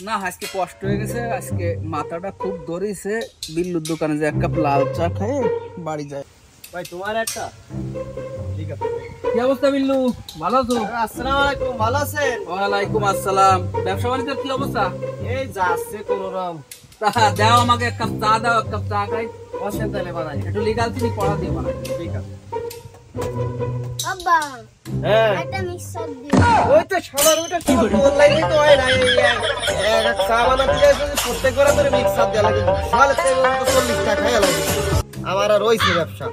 না আজকে কষ্ট হয়ে গেছে, আজকে মাথাটা খুব ধরেছে। বিল্লুর দোকানে যে এক কাপ লাল চা খেয়ে বাড়ি যায়। ভাই তোমার একটা ঠিক আছে। কি অবস্থা বিল্লু, ভালো আছো? আসসালামু আলাইকুম, ভালো আছেন? ওয়ালাইকুম আসসালাম। ব্যবসা বাণিজ্যের কি অবস্থা? এই যাচ্ছে কোনরকম। দাও আমাকে এক কাপ চা দাও, এক কাপ চা খাই। বসেন তাহলে বানাই। একটু লিগাল চিনি পড়া দিয়ে বানাই। ঠিক আছে। আব্বা হ্যাঁ একটা মিক্সার দিও। ওই তো সবার ওটা কি অনলাইনে তো হয় না। এক চা বানাতে যায় প্রত্যেকবার করে মিক্সার দেওয়া লাগে। সালে তো 40 টাকা খাওয়া লাগে। আমার আর রইছে ব্যবসা।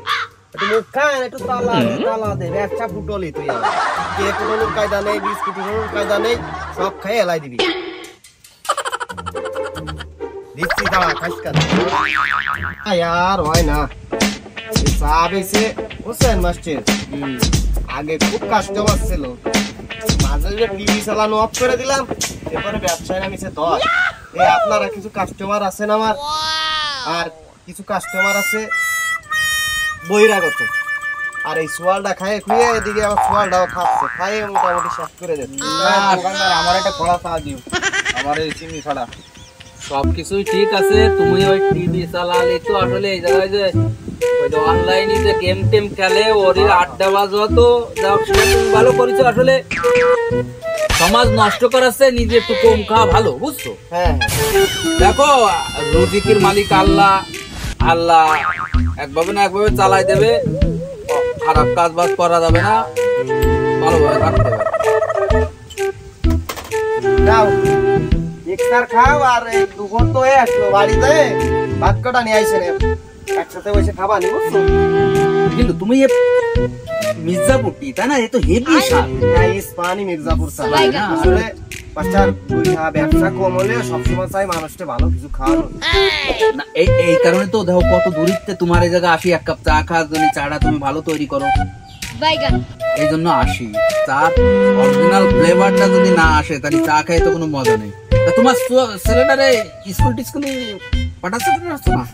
একটু মুখ খান, একটু তালা দে। ব্যবসা ফুটলি তুই আমার। কে ফুটলির কায়দা নেই, বিস্কুটের কায়দা নেই, সব খাই এলাই দিবি। দিচ্ছি দাঁড়া, খাইস কেন? আর হয় না। চা বেছে বুঝছেন মাস্টার, আগে খুব কাস্টমার ছিল, মাঝে টিভি চালানো অফ করে দিলাম, এরপরে ব্যবসায় নামিছে 10। এই আপনারা কিছু কাস্টমার আছেন আমার, আর কিছু কাস্টমার আছে বহিরাগত। আর এই সোয়ালটা খায় খুঁয়ে এদিকে আমার সোয়ালটাও খাচ্ছে, খাইয়ে মোটামুটি শেষ করে দিচ্ছে। আমার একটা খোলা চা দিও, আমার এই চিনি ছাড়া। সবকিছুই ঠিক আছে, তুমি ওই টিভি চালালে তো আসলে এই জায়গায় যে অনলাইনে যে গেম টেম খেলে ওর আড্ডা বাজা তো তুমি ভালো করেছো। আসলে সমাজ নষ্ট করাচ্ছে, নিজে একটু কম খাওয়া ভালো, বুঝছো? হ্যাঁ দেখো রুজিকের মালিক আল্লাহ, আল্লাহ একভাবে না একভাবে চালাই দেবে। খারাপ কাজ বাজ করা যাবে না, ভালোভাবে থাকতে হবে। যাও মিক্সার খাও, আর এই দুপুর তো হয়ে আসলো, বাড়িতে ভাত কটা নিয়ে আইসেন, একসাথে বসে খাবা নি, বুঝছো? কিন্তু তুমি মির্জাপুরটি তাই না, এ তো হেভি স্বাদ। ইস্পানি মির্জাপুর চা। আসলে বাচ্চার ব্যবসা কম হলে সবসময় চাই মানুষটা ভালো কিছু খাওয়ানো। না এই কারণে তো দেখো কত দূরিত্বে তোমার এই জায়গায় আসি, এক কাপ চা খাওয়ার জন্য। চাটা তুমি ভালো তৈরি করো, বাইগান এই জন্য আসি। চার অরিজিনাল ফ্লেভারটা যদি না আসে তাহলে চা খাই তো কোনো মজা নেই। তা তোমার ছেলেটারে স্কুল টিস্কুলে পাঠাচ্ছে না?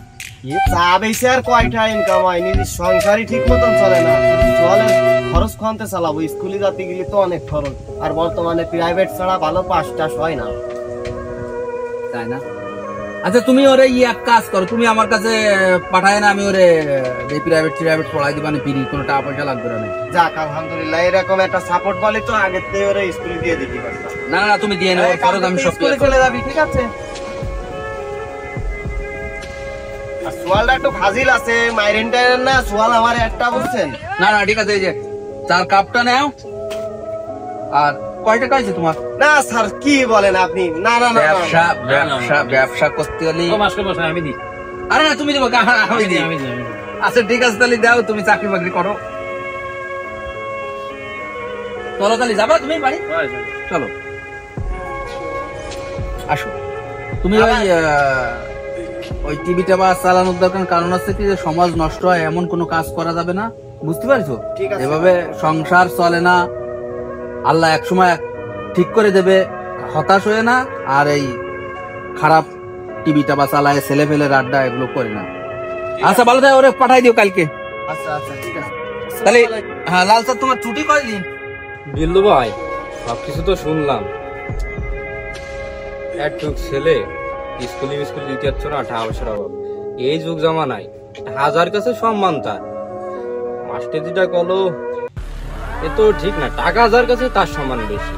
চা বেশি আর কয়টা ইনকাম হয়, নিজের সংসারই ঠিক মতন চলে না। চলে খরচ খনতে চালাবো, স্কুলে যাতে গেলে তো অনেক খরচ। আর বর্তমানে প্রাইভেট ছাড়া ভালো 5 হয় না, তাই না? আচ্ছা তুমি ওরে এক কাজ করো, তুমি আমার কাছে পাঠায় না, আমি ওরে প্রাইভেট পড়াই দিবানি, ফিরি, কোনো টাকা পয়সা লাগবে না। যাক আলহামদুলিল্লাহ, এরকম একটা সাপোর্ট বলে তো আগে থেকে ওরে স্কুলে দিয়ে দিতে পারতাম। না না তুমি দিয়ে নেবো, খরচ আমি সব স্কুলে চলে যাবি, ঠিক আছে? আর সোয়ালটা একটু ফাজিল আছে, মাইরেন টাইরেন না, সোয়াল আমার একটা, বুঝছেন? না না ঠিক আছে, এই যে চার কাপটা নাও। আর কয় টাকা আছে তোমার? না স্যার কি বলেন আপনি? না না না, ব্যবসা করতে হলে আমি দিই। আরে না তুমি দেবো, আমি দিই। আচ্ছা ঠিক আছে, তাহলে দাও, তুমি চাকরি বাকরি করো। চলো তাহলে যাবা তুমি বাড়ি, চলো আসো। তুমি ওই টিভিটা বা চালানোর দরকার, কারণ আছে কি যে সমাজ নষ্ট হয়, এমন কোনো কাজ করা যাবে না, বুঝতে পারছো? এভাবে সংসার চলে না, আল্লাহ একসময় ঠিক করে দেবে, হতাশ হয়ে না। আর এই খারাপ টিভিটা বা চালায় ছেলে ফেলের আড্ডা এগুলো করে না। আচ্ছা ভালো থাকে, ওরে পাঠাই দিও কালকে। আচ্ছা আচ্ছা ঠিক আছে। তাহলে হ্যাঁ লাল স্যার, তোমার ছুটি কয়দিন? বিল্লু ভাই সবকিছু তো শুনলাম, একটু ছেলে স্কুলে দিতে যাচ্ছ না, টাকা পয়সার অভাব। এই যুগ জামানায় হাজার কাছে সম্মান তার, মাস্টার যেটা কলো এ তো ঠিক না। টাকা হাজার কাছে তার সম্মান বেশি।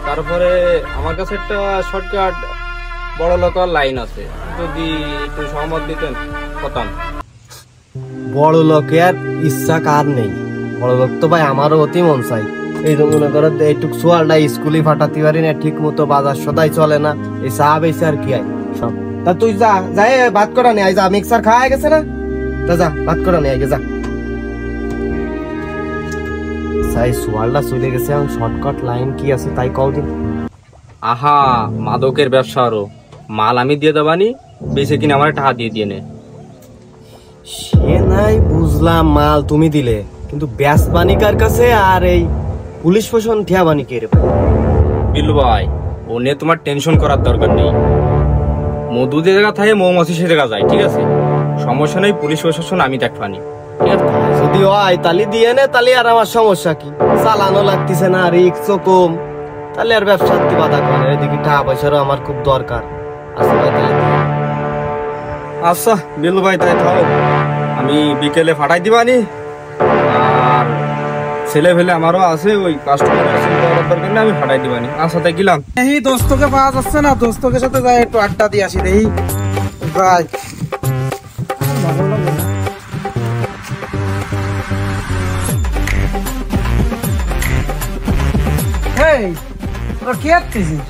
তারপরে আমার কাছে একটা শর্টকাট বড় লোকের লাইন আছে, যদি একটু সহমত দিতেন হতাম। বড় লোকের ইচ্ছা কার নেই, বড় লোক তো ভাই আমারও অতি মন চাই। এই তো মনে করো এইটুক সোয়ালটা স্কুলে ফাটাতে পারি না, ঠিক মতো বাজার সদাই চলে না, এই চা বেশি আর কি হয় সব। তা তুই যা, যাই ভাত করা নিয়ে আয়, যা মিক্সার খাওয়া গেছে না, তা যা ভাত করা নিয়ে আয়, যা। সাই সোয়ালটা চলে গেছে, এখন শর্টকাট লাইন কি আছে তাই কও দিন। আহা মাদকের ব্যবসা, আরো মাল আমি দিয়ে দেবানি, বেশি কিনে আমার টাকা দিয়ে নে। সে নাই বুঝলাম, মাল তুমি দিলে, কিন্তু ব্যাস বানিকার কাছে আর এই পুলিশ প্রশাসন ঠিয়া বানিকে রে বিল্লু ভাই, ও নিয়ে তোমার টেনশন করার দরকার নেই। মধু যে জায়গা থাকে মৌমাছি সে জায়গা যায়, ঠিক আছে? সমস্যা নেই, পুলিশ প্রশাসন আমি দেখবানি। যদি হয় তালি দিয়ে নে, তালি আর আমার সমস্যা কি? চালানো লাগতেছে না, রিক্সও কম, তাহলে আর ব্যবসার কি বাধা করে, এদিকে টাকা পয়সারও আমার খুব দরকার। আচ্ছা ভাই তাহলে দিন। আচ্ছা বিলু ভাই তাই থাও, আমি বিকেলে ফাটাই দিবানি। আর ছেলে ফেলে আমারও আছে, ওই কাস্টমার আমি ফাটাই দিবানি। আচ্ছা তাই গেলাম। এই দোস্তকে পাওয়া যাচ্ছে না, দোস্তকের সাথে যাই একটু আড্ডা দিয়ে আসি। দেখি ভাই কি আসতেছিস?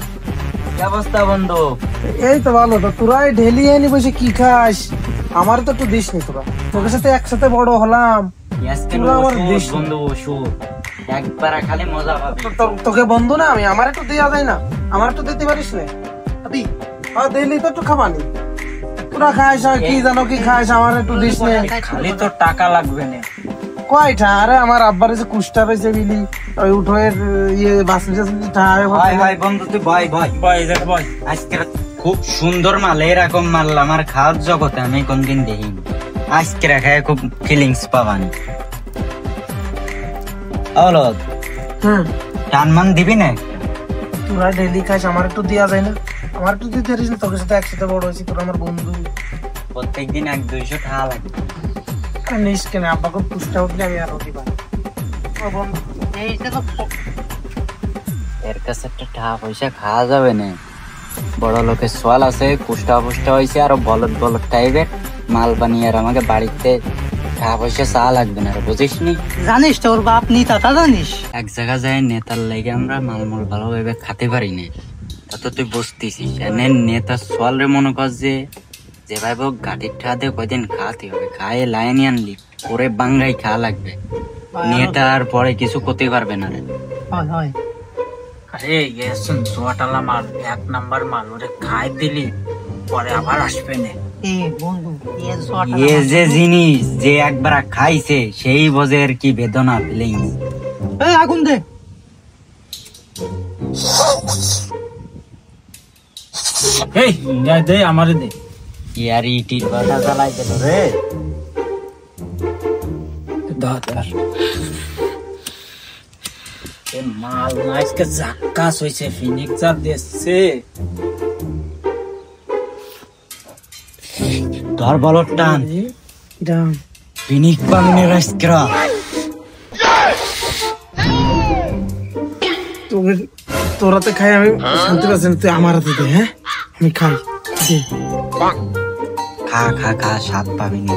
অবস্থা বন্ধু? এই তো ভালো। তো তোরাই ঢেলি এনে বসে কি খাস? আমার তো একটু দিস নি, তোরা তোদের সাথে একসাথে বড় হলাম, তোরা আমার দিস নি। একবার খালি মজা পাবি। তোকে বন্ধু না আমি, আমার একটু দেওয়া যায় না? আমার একটু দিতে পারিস না? দিলি তো একটু খাবানি, তোরা খাইস আর কি জানো কি খাইস, আমার একটু দিস নে। খালি তো টাকা লাগবে না। কয়টা? আরে আমার আব্বার যে কুষ্টা রয়েছে বিলি, ওই উঠোয়ের ইয়ে বাসি ভাই বন্ধু তুই ভয় আজকে খুব সুন্দর মাল, এরকম মাল আমার খাওয়ার জগতে আমি কোনদিন দেখিনি। আজকে খায় খুব ফিলিংস পাবানি। টান মান দিবি না? তোরা ডেলি খাইস, আমার একটু দেওয়া যায় না? আমার একটু দিতে পারিস না? তোর সাথে একসাথে বড় হয়েছি, তোরা আমার বন্ধু। প্রত্যেকদিন 100-200 টাকা লাগবে। নিস কেন? আব্বাকে কুষ্টা উঠলে আমি আরো দিবা বন্ধু। এর কাছে একটা টাকা পয়সা খাওয়া যাবে না। বড় লোকের সোয়াল আছে, কুষ্টা পুষ্টা হয়েছে, আরো বলদ টাইপের মাল বানিয়ে আর আমাকে বাড়িতে টাকা পয়সা চা লাগবে না, বুঝিস নি? জানিস তোর বাপ নেতা, তা জানিস? এক জায়গা যায় নেতার লাগে আমরা মালমূল ভালোভাবে খাতে পারি না, তা তো তুই বুঝতেছিস। নেতার সোয়াল রে মনে কর যে ভাই হোক গাড়ির ঠাতে কয়দিন খাওয়াতে হবে, খায়ে লাইন আনলি পরে বাঙ্গাই খাওয়া লাগবে। নেতার পরে কিছু করতে পারবে না রে। আরে শুন, সোয়াটালা মাল, 1 নাম্বার মাল, ওরে খাই দিলি পরে আবার আসবে না। এ যে জিনিস যে একবার খাইছে সেই বোঝে আর কি বেদনা ফিলিংস। আগুন দে। এই দে আমারে দে। ইয়ার ইটির কথা চালাই দিল রে। মাল না আজকে জাক্কাস হয়েছে, ফিনিক্সার দিচ্ছে। ধর বলর টান, ফিনিক পামিনে রাইস্করা। তোরাতে খাই আমি শান্তি পাচ্ছি না, তুই আমার হাতে দে। হ্যাঁ আমি খাই। খা স্বাদ পাবি না।